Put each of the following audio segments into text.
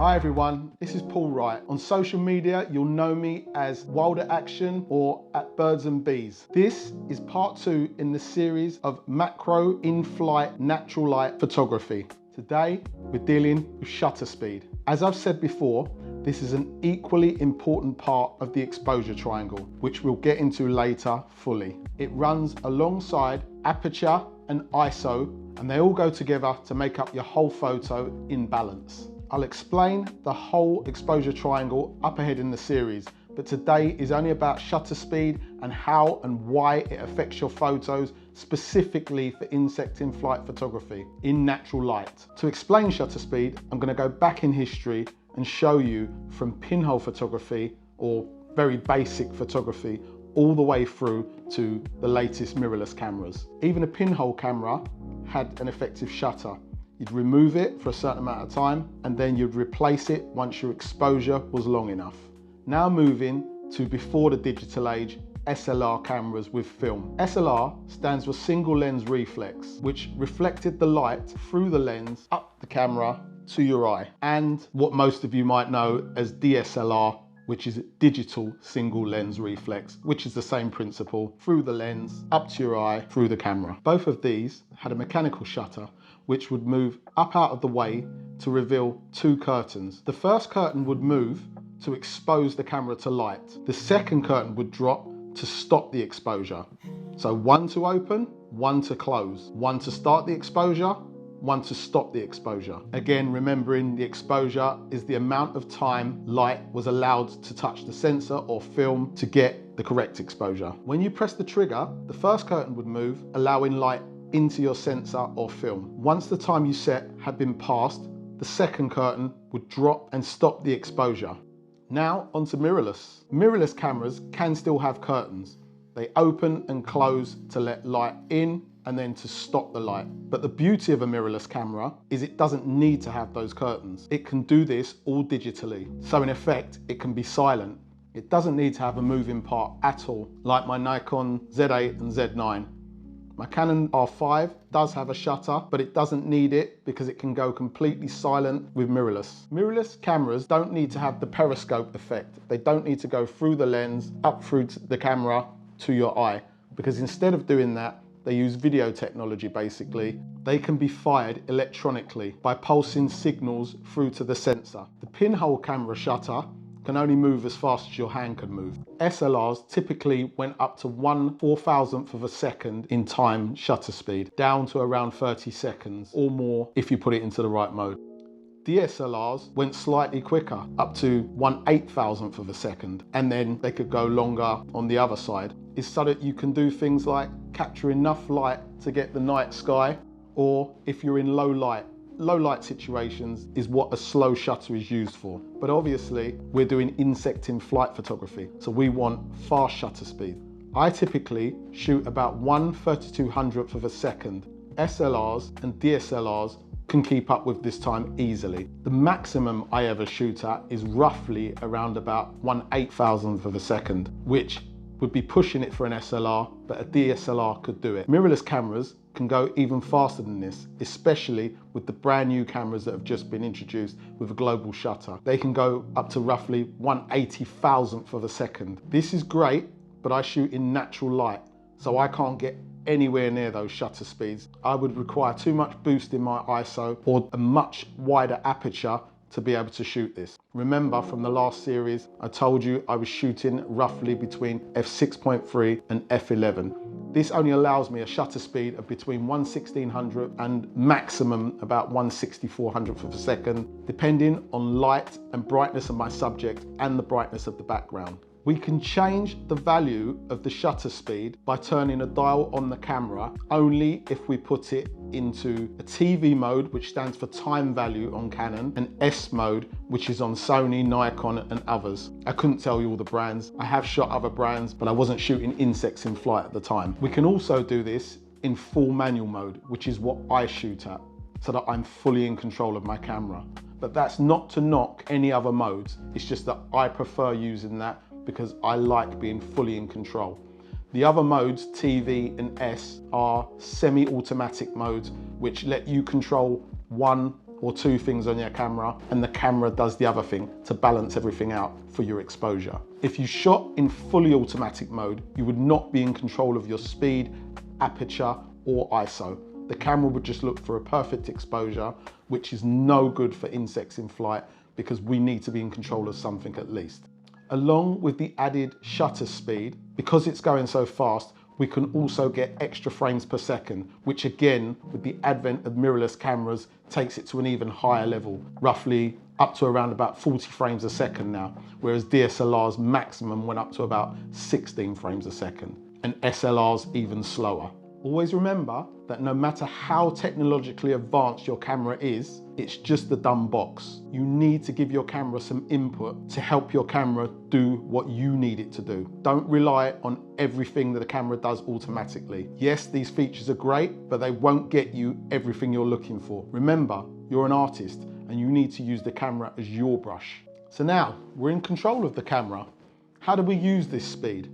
Hi everyone, this is Paul Wright. On social media, you'll know me as Wilder Action or at Birds and Bees. This is part 2 in the series of macro in-flight natural light photography. Today, we're dealing with shutter speed. As I've said before, this is an equally important part of the exposure triangle, which we'll get into later fully. It runs alongside aperture and ISO, and they all go together to make up your whole photo in balance. I'll explain the whole exposure triangle up ahead in the series, but today is only about shutter speed and how and why it affects your photos, specifically for insect in flight photography in natural light. To explain shutter speed, I'm going to go back in history and show you from pinhole photography or very basic photography all the way through to the latest mirrorless cameras. Even a pinhole camera had an effective shutter. You'd remove it for a certain amount of time and then you'd replace it once your exposure was long enough. Now moving to before the digital age, SLR cameras with film. SLR stands for single lens reflex, which reflected the light through the lens up the camera to your eye, and what most of you might know as DSLR, which is digital single lens reflex, which is the same principle, through the lens, up to your eye, through the camera. Both of these had a mechanical shutter, which would move up out of the way to reveal two curtains. The first curtain would move to expose the camera to light. The second curtain would drop to stop the exposure. So one to open, one to close, one to start the exposure, one to stop the exposure. Again, remembering the exposure is the amount of time light was allowed to touch the sensor or film to get the correct exposure. When you press the trigger, the first curtain would move, allowing light into your sensor or film. Once the time you set had been passed, the second curtain would drop and stop the exposure. Now onto mirrorless. Mirrorless cameras can still have curtains. They open and close to let light in and then to stop the light. But the beauty of a mirrorless camera is it doesn't need to have those curtains. It can do this all digitally. So in effect, it can be silent. It doesn't need to have a moving part at all, like my Nikon Z8 and Z9. My Canon R5 does have a shutter, but it doesn't need it because it can go completely silent with mirrorless. Mirrorless cameras don't need to have the periscope effect. They don't need to go through the lens, up through the camera to your eye, because instead of doing that, they use video technology basically. They can be fired electronically by pulsing signals through to the sensor. The pinhole camera shutter can only move as fast as your hand can move. SLRs typically went up to 1/4000th of a second in time shutter speed, down to around 30 seconds or more if you put it into the right mode. DSLRs went slightly quicker, up to 1/8000th of a second, and then they could go longer on the other side. It's so that you can do things like capture enough light to get the night sky, or if you're in low light situations is what a slow shutter is used for. But obviously we're doing insect in flight photography, so we want fast shutter speed. I typically shoot about 1/3200th of a second. SLRs and DSLRs can keep up with this time easily. The maximum I ever shoot at is roughly around about 1/8000th of a second, which would be pushing it for an SLR, but a DSLR could do it. Mirrorless cameras can go even faster than this, especially with the brand new cameras that have just been introduced with a global shutter. They can go up to roughly 1/80,000th of a second. This is great, but I shoot in natural light, so I can't get anywhere near those shutter speeds. I would require too much boost in my ISO or a much wider aperture to be able to shoot this. Remember from the last series, I told you I was shooting roughly between f6.3 and f11. This only allows me a shutter speed of between 1/1600 and maximum about 1/6400th of a second, depending on light and brightness of my subject and the brightness of the background. We can change the value of the shutter speed by turning a dial on the camera only if we put it into a TV mode, which stands for time value on Canon, and S mode, which is on Sony, Nikon and others. I couldn't tell you all the brands. I have shot other brands, but I wasn't shooting insects in flight at the time. We can also do this in full manual mode, which is what I shoot at, so that I'm fully in control of my camera. But that's not to knock any other modes. It's just that I prefer using that because I like being fully in control. The other modes, TV and S, are semi-automatic modes which let you control one or two things on your camera, and the camera does the other thing to balance everything out for your exposure. If you shot in fully automatic mode, you would not be in control of your speed, aperture, or ISO. The camera would just look for a perfect exposure, which is no good for insects in flight because we need to be in control of something at least. Along with the added shutter speed, because it's going so fast, we can also get extra frames per second, which again, with the advent of mirrorless cameras, takes it to an even higher level, roughly up to around about 40 frames a second now, whereas DSLR's maximum went up to about 16 frames a second, and SLR's even slower. Always remember that no matter how technologically advanced your camera is, it's just a dumb box. You need to give your camera some input to help your camera do what you need it to do. Don't rely on everything that the camera does automatically. Yes, these features are great, but they won't get you everything you're looking for. Remember, you're an artist and you need to use the camera as your brush. So now, we're in control of the camera. How do we use this speed?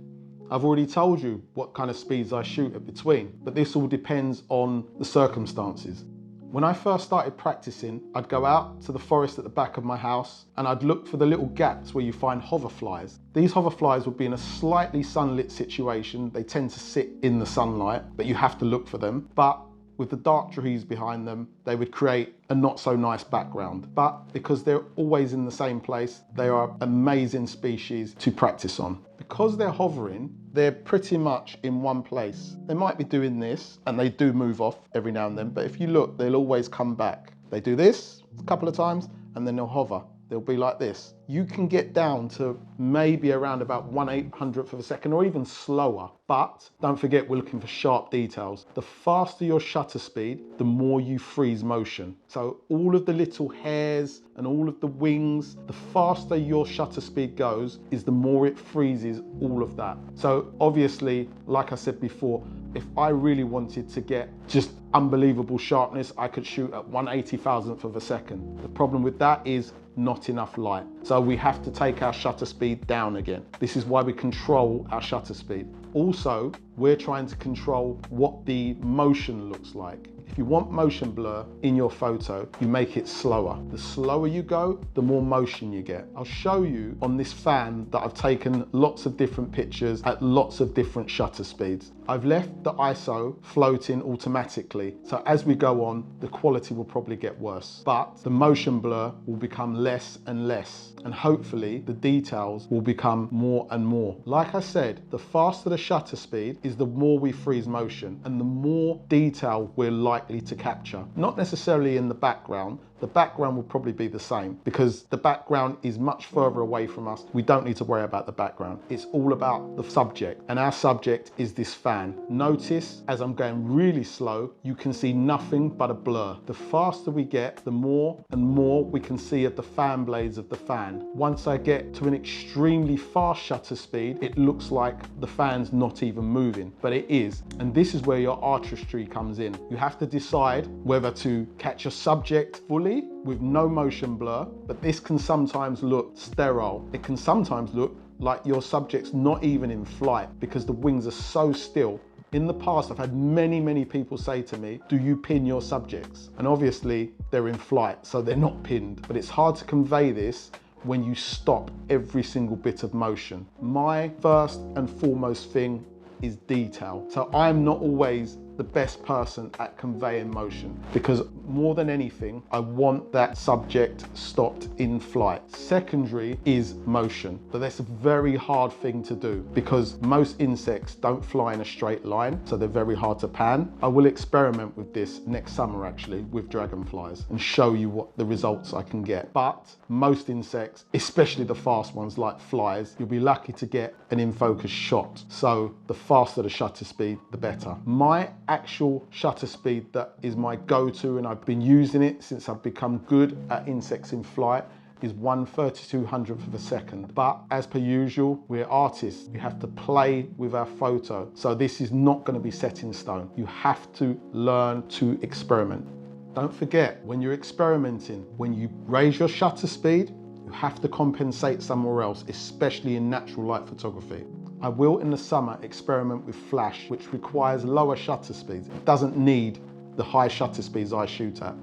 I've already told you what kind of speeds I shoot at between, but this all depends on the circumstances. When I first started practicing, I'd go out to the forest at the back of my house and I'd look for the little gaps where you find hoverflies. These hoverflies would be in a slightly sunlit situation. They tend to sit in the sunlight, but you have to look for them. But with the dark trees behind them, they would create a not so nice background. But because they're always in the same place, they are amazing species to practice on. Because they're hovering, they're pretty much in one place. They might be doing this, and they do move off every now and then, but if you look, they'll always come back. They do this a couple of times, and then they'll hover. They'll be like this. You can get down to maybe around about 1/800th of a second or even slower. But don't forget, we're looking for sharp details. The faster your shutter speed, the more you freeze motion. So all of the little hairs and all of the wings, the faster your shutter speed goes, is the more it freezes all of that. So obviously, like I said before, if I really wanted to get just unbelievable sharpness, I could shoot at 1/80,000th of a second. The problem with that is not enough light. So we have to take our shutter speed down again. This is why we control our shutter speed. Also, we're trying to control what the motion looks like. If you want motion blur in your photo, you make it slower. The slower you go, the more motion you get. I'll show you on this fan that I've taken lots of different pictures at lots of different shutter speeds. I've left the ISO floating automatically, so as we go on, the quality will probably get worse, but the motion blur will become less and less, and hopefully the details will become more and more. Like I said, the faster the shutter speed is the more we freeze motion, and the more detail we're likely to capture. Not necessarily in the background. The background will probably be the same because the background is much further away from us. We don't need to worry about the background. It's all about the subject, and our subject is this fan. Notice as I'm going really slow, you can see nothing but a blur. The faster we get, the more and more we can see of the fan blades of the fan. Once I get to an extremely fast shutter speed, it looks like the fan's not even moving, but it is. And this is where your artistry comes in. You have to decide whether to catch a subject fully with no motion blur, but this can sometimes look sterile. It can sometimes look like your subject's not even in flight because the wings are so still. In the past, I've had many people say to me, do you pin your subjects? And obviously they're in flight, so they're not pinned, but it's hard to convey this when you stop every single bit of motion. My first and foremost thing is detail. So I'm not always the best person at conveying motion because more than anything, I want that subject stopped in flight. Secondary is motion, but that's a very hard thing to do because most insects don't fly in a straight line, so they're very hard to pan. I will experiment with this next summer actually with dragonflies and show you what the results I can get. But most insects, especially the fast ones like flies, you'll be lucky to get an in focus shot. So the faster the shutter speed, the better. My actual shutter speed that is my go-to, and I've been using it since I've become good at insects in flight, is 1/3200th of a second. But as per usual, we're artists. We have to play with our photo. So this is not going to be set in stone. You have to learn to experiment. Don't forget, when you're experimenting, when you raise your shutter speed, you have to compensate somewhere else, especially in natural light photography. I will in the summer experiment with flash, which requires lower shutter speeds. It doesn't need the high shutter speeds I shoot at.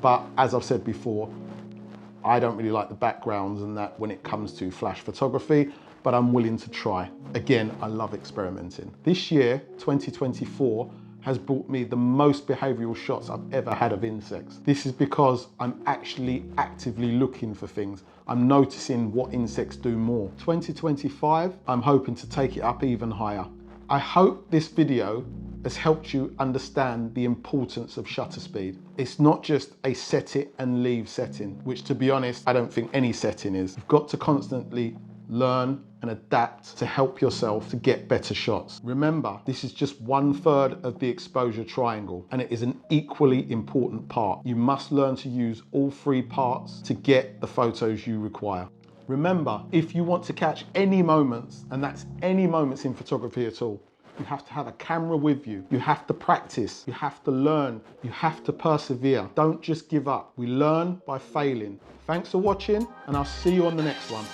But as I've said before, I don't really like the backgrounds and that when it comes to flash photography, but I'm willing to try. Again, I love experimenting. This year, 2024, has brought me the most behavioral shots I've ever had of insects. This is because I'm actually actively looking for things. I'm noticing what insects do more. 2025, I'm hoping to take it up even higher. I hope this video has helped you understand the importance of shutter speed. It's not just a set it and leave setting, which to be honest, I don't think any setting is. You've got to constantly learn and adapt to help yourself to get better shots. Remember, this is just 1/3 of the exposure triangle, and it is an equally important part. You must learn to use all 3 parts to get the photos you require. Remember, if you want to catch any moments, and that's any moments in photography at all, you have to have a camera with you. You have to practice. You have to learn. You have to persevere. Don't just give up. We learn by failing. Thanks for watching, and I'll see you on the next one.